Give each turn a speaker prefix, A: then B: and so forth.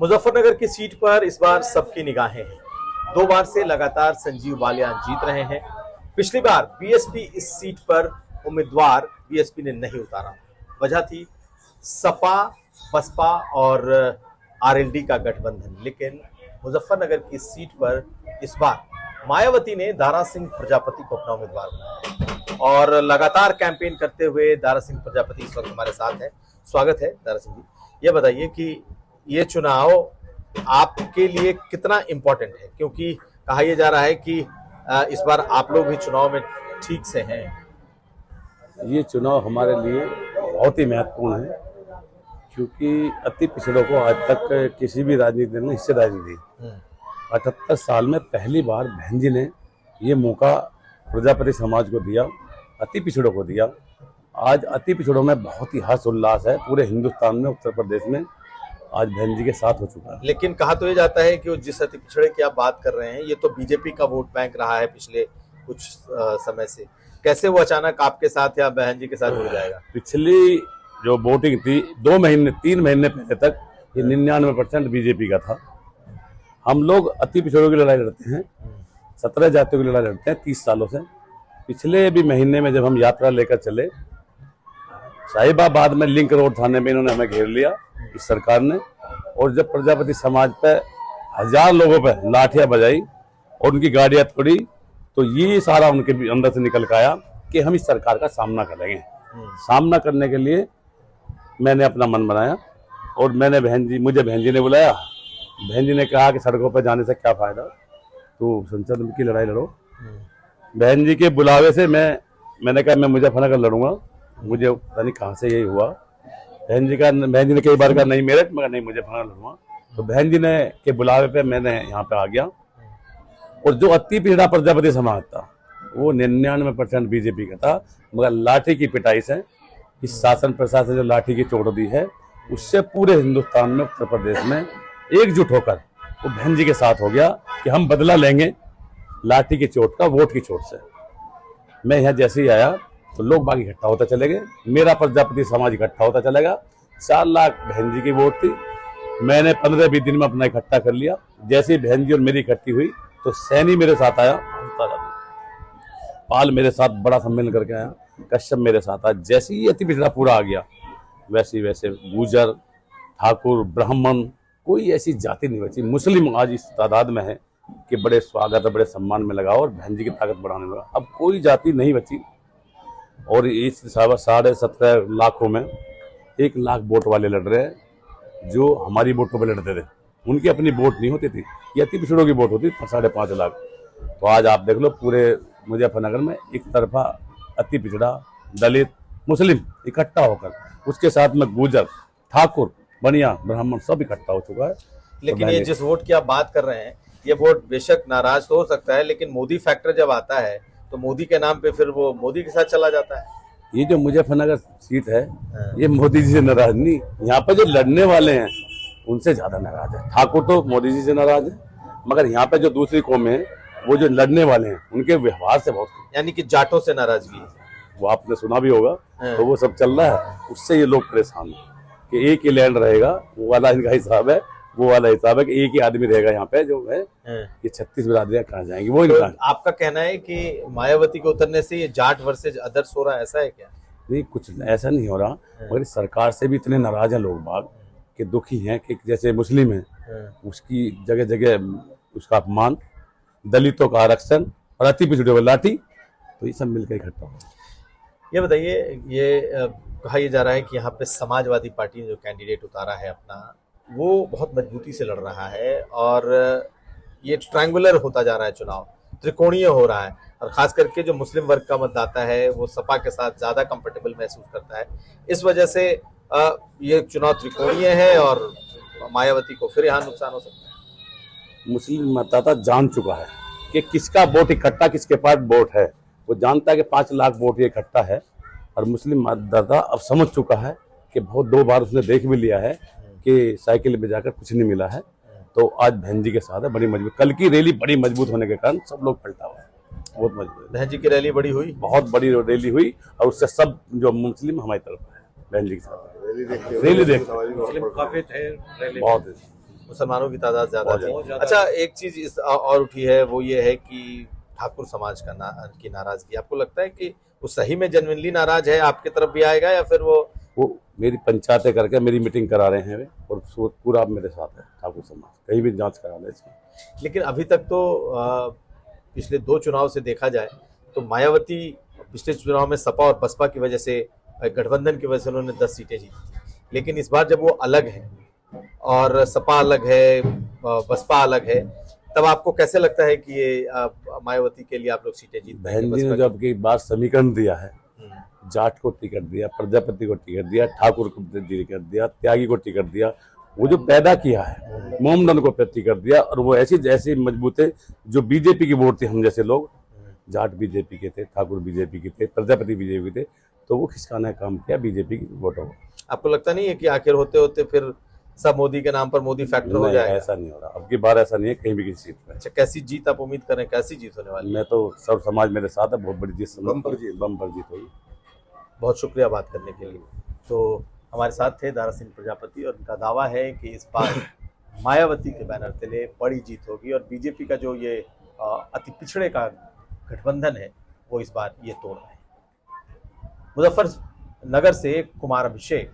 A: मुजफ्फरनगर की सीट पर इस बार सबकी निगाहें हैं। 2 बार से लगातार संजीव बालियान जीत रहे हैं। पिछली बार बीएसपी इस सीट पर उम्मीदवार बीएसपी ने नहीं उतारा। वजह थी सपा, बसपा और आरएलडी का गठबंधन। लेकिन मुजफ्फरनगर की सीट पर इस बार मायावती ने दारा सिंह प्रजापति को अपना उम्मीदवार बनाया और लगातार कैंपेन करते हुए दारा सिंह प्रजापति इस वक्त हमारे साथ हैं। स्वागत है दारा सिंह जी। ये बताइए कि ये चुनाव आपके लिए कितना इम्पोर्टेंट है, क्योंकि कहा यह जा रहा है कि इस बार आप लोग भी चुनाव में ठीक से हैं।
B: ये चुनाव हमारे लिए बहुत ही महत्वपूर्ण है, क्योंकि अति पिछड़ों को आज तक किसी भी राजनीति ने हिस्सेदारी नहीं दी। 78 साल में पहली बार बहन जी ने ये मौका प्रजापति समाज को दिया, अति पिछड़ों को दिया। आज अति पिछड़ों में बहुत ही हर्ष उल्लास है। पूरे हिंदुस्तान में, उत्तर प्रदेश में आज बहन जी के साथ हो चुका है।
A: लेकिन कहा तो ये जाता है कि वो जिस अति पिछड़े की आप बात कर रहे हैं, ये तो बीजेपी का वोट बैंक रहा है पिछले कुछ समय से। कैसे वो अचानक आपके साथ या बहन जी के साथ जुड़ जाएगा?
B: पिछली जो वोटिंग थी 3 महीने पहले तक ये 99% बीजेपी का था। हम लोग अति पिछड़ों की लड़ाई लड़ते हैं, 17 जातियों की लड़ाई लड़ते हैं 30 सालों से। पिछले भी महीने में जब हम यात्रा लेकर चले, साहिबाबाद में लिंक रोड थाने में इन्होंने हमें घेर लिया इस सरकार ने, और जब प्रजापति समाज पे 1000 लोगों पे लाठियां बजाई और उनकी गाड़ियां तोड़ी, तो ये सारा उनके अंदर से निकल के आया कि हम इस सरकार का सामना करेंगे। सामना करने के लिए मैंने अपना मन बनाया और मुझे बहन जी ने बुलाया। बहन जी ने कहा कि सड़कों पर जाने से क्या फायदा, तो संसद की लड़ाई लड़ो। बहन जी के बुलावे से मैंने कहा मैं मुजफ्फरनगर लड़ूंगा। मुझे पता नहीं कहाँ से यही हुआ। बहन जी ने कई बार कहा नहीं मेरठ, मगर नहीं मुजफ्फरनगर लड़ूंगा। तो बहन जी ने के बुलावे पे मैंने यहाँ पे आ गया। और जो अति पिछड़ा प्रजापति समाज था वो 99% बीजेपी का था, मगर लाठी की पिटाई से, इस शासन प्रशासन जो लाठी की चोट दी है, उससे पूरे हिंदुस्तान में, उत्तर प्रदेश में एकजुट होकर वो बहन जी के साथ हो गया कि हम बदला लेंगे लाठी की चोट का, वोट की चोट से। मैं यहाँ जैसे ही आया तो लोग बाकी इकट्ठा होता चले गए, मेरा प्रजापति समाज इकट्ठा होता चलेगा। 4 लाख बहन जी की वोट थी, मैंने 15-20 दिन में अपना इकट्ठा कर लिया। जैसे ही बहन जी और मेरी इकट्ठी हुई तो सैनी मेरे साथ आया, पाल मेरे साथ बड़ा सम्मेलन करके आया, कश्यप मेरे साथ आया। जैसे ही अति पिछड़ा पूरा आ गया, वैसे गुजर, ठाकुर, ब्राह्मण, कोई ऐसी जाति नहीं बची। मुस्लिम आज इस तादाद में है कि बड़े स्वागत और बड़े सम्मान में लगा और बहन जी की ताकत बढ़ाने लगा। अब कोई जाति नहीं बची। और इस 17.5 लाखों में 1 लाख वोट वाले लड़ रहे हैं, जो हमारी वोटों पर लड़ते थे। उनकी अपनी वोट नहीं होती थी, ये अति पिछड़ों की वोट होती थी 5.5 लाख। तो आज आप देख लो पूरे मुजफ्फरनगर में एक तरफा अति पिछड़ा, दलित, मुस्लिम इकट्ठा होकर, उसके साथ में गुजर, ठाकुर, बनिया, ब्राह्मण सब इकट्ठा हो चुका है।
A: लेकिन ये जिस वोट की आप बात कर रहे हैं, ये वोट बेशक नाराज तो हो सकता है, लेकिन मोदी फैक्टर जब आता है तो मोदी के नाम पे फिर वो मोदी के साथ चला जाता है।
B: ये जो मुजफ्फरनगर सीट है, ये मोदी जी से नाराज नहीं, यहाँ पे जो लड़ने वाले हैं उनसे ज्यादा नाराज है। ठाकुर तो मोदी जी से नाराज है, मगर यहाँ पे जो दूसरी कौम है, वो जो लड़ने वाले हैं उनके व्यवहार से बहुत,
A: यानी कि जाटों से नाराजगी है।
B: वो आपने सुना भी होगा। तो वो सब चल रहा है, उससे ये लोग परेशान हैं कि एक ही लैंड रहेगा, वो वाला इनका हिसाब है। वो वाला हिसाब है कि एक ही आदमी रहेगा यहाँ पे, जो है ये 36 बिरादरियां कहाँ जाएंगी वो
A: तो आपका कहना है कि मायावती के उतरने से ये जाट वर्सेज अदर्स हो रहा है, ऐसा है क्या?
B: नहीं, कुछ ऐसा नहीं हो रहा, मगर सरकार से भी इतने नाराज हैं लोग बाग कि दुखी हैं कि जैसे मुस्लिम है उसकी जगह जगह उसका अपमान, दलितों का आरक्षण और अति पिछड़ों की लाठी, तो ये सब मिलकर इकट्ठा हो।
A: ये बताइए, ये कहा यह जा रहा है कि यहाँ पे समाजवादी पार्टी ने जो कैंडिडेट उतारा है अपना, वो बहुत मजबूती से लड़ रहा है और ये ट्रायंगुलर होता जा रहा है चुनाव, त्रिकोणीय हो रहा है। और खास करके जो मुस्लिम वर्ग का मतदाता है वो सपा के साथ ज्यादा कंफर्टेबल महसूस करता है। इस वजह से ये चुनाव त्रिकोणीय है और मायावती को फिर यहाँ नुकसान हो सकता है।
B: मुस्लिम मतदाता जान चुका है कि किसका वोट इकट्ठा, किसके पास वोट है। वो जानता है कि 5 लाख वोट ये इकट्ठा है, और मुस्लिम मतदाता अब समझ चुका है कि बहुत 2 बार उसने देख भी लिया है कि साइकिल में जाकर कुछ नहीं मिला है। तो आज बहन जी के साथ है, बड़ी मजबूत। कल की रैली बड़ी मजबूत होने के कारण सब लोग पलटा हुआ है, बहुत मजबूत।
A: बहन जी की रैली बड़ी हुई,
B: बहुत बड़ी रैली हुई, और उससे सब जो मुस्लिम हमारी तरफ है बहन जी के साथ। रैली देख
A: मुस्लिम काफी थे,
B: बहुत
A: मुसलमानों की तादाद ज्यादा
B: बहुत
A: थी। अच्छा, एक चीज इस और उठी है, वो ये है कि ठाकुर समाज का की नाराजगी, आपको लगता है कि वो सही में जेन्युइनली नाराज है, आपके तरफ भी आएगा, या फिर
B: वो मेरी पंचायतें करके मेरी मीटिंग करा रहे हैं वे, और पूरा मेरे साथ है ठाकुर समाज, कहीं भी जांच करा ले इसकी।
A: लेकिन अभी तक तो पिछले 2 चुनाव से देखा जाए तो मायावती पिछले चुनाव में सपा और बसपा की वजह से, गठबंधन की वजह से उन्होंने 10 सीटें जीती थी। लेकिन इस बार जब वो अलग है और सपा अलग है, बसपा अलग है, तब आपको कैसे लगता है कि ये मायावती के लिए आप लोग सीटें जीत पाएंगे?
B: बहन जी ने
A: बसपा
B: जो आपकी बार समीकरण दिया है,
A: की?
B: जाट को टिकट दिया, प्रजापति को टिकट दिया, ठाकुर को टिकट दिया, त्यागी को टिकट दिया, वो जो पैदा किया है मोमडन को टिकट दिया, और वो ऐसी जैसी मजबूत है जो बीजेपी की वोट थी, हम जैसे लोग जाट बीजेपी के थे, ठाकुर बीजेपी के थे, प्रजापति बीजेपी के थे, तो वो खिसकाने का काम किया बीजेपी की वोटों को।
A: आपको लगता नहीं है कि आखिर होते होते फिर सब मोदी के नाम पर मोदी फैक्टर हो
B: नहीं,
A: जाएगा?
B: ऐसा नहीं हो रहा, अब की बार ऐसा नहीं है कहीं भी किसी सीट में।
A: अच्छा, कैसी जीत आप उम्मीद कर रहे हैं, कैसी जीत होने वाली है?
B: मैं तो सर्व समाज मेरे साथ है, बहुत बड़ी जीत, बम्पर जीत होगी।
A: बहुत शुक्रिया बात करने के लिए। तो हमारे साथ थे दारा सिंह प्रजापति, और उनका दावा है कि इस बार मायावती के बैनर तले बड़ी जीत होगी, और बीजेपी का जो ये अति पिछड़े का गठबंधन है वो इस बार ये तोड़ रहे हैं। मुजफ्फरनगर से कुमार अभिषेक,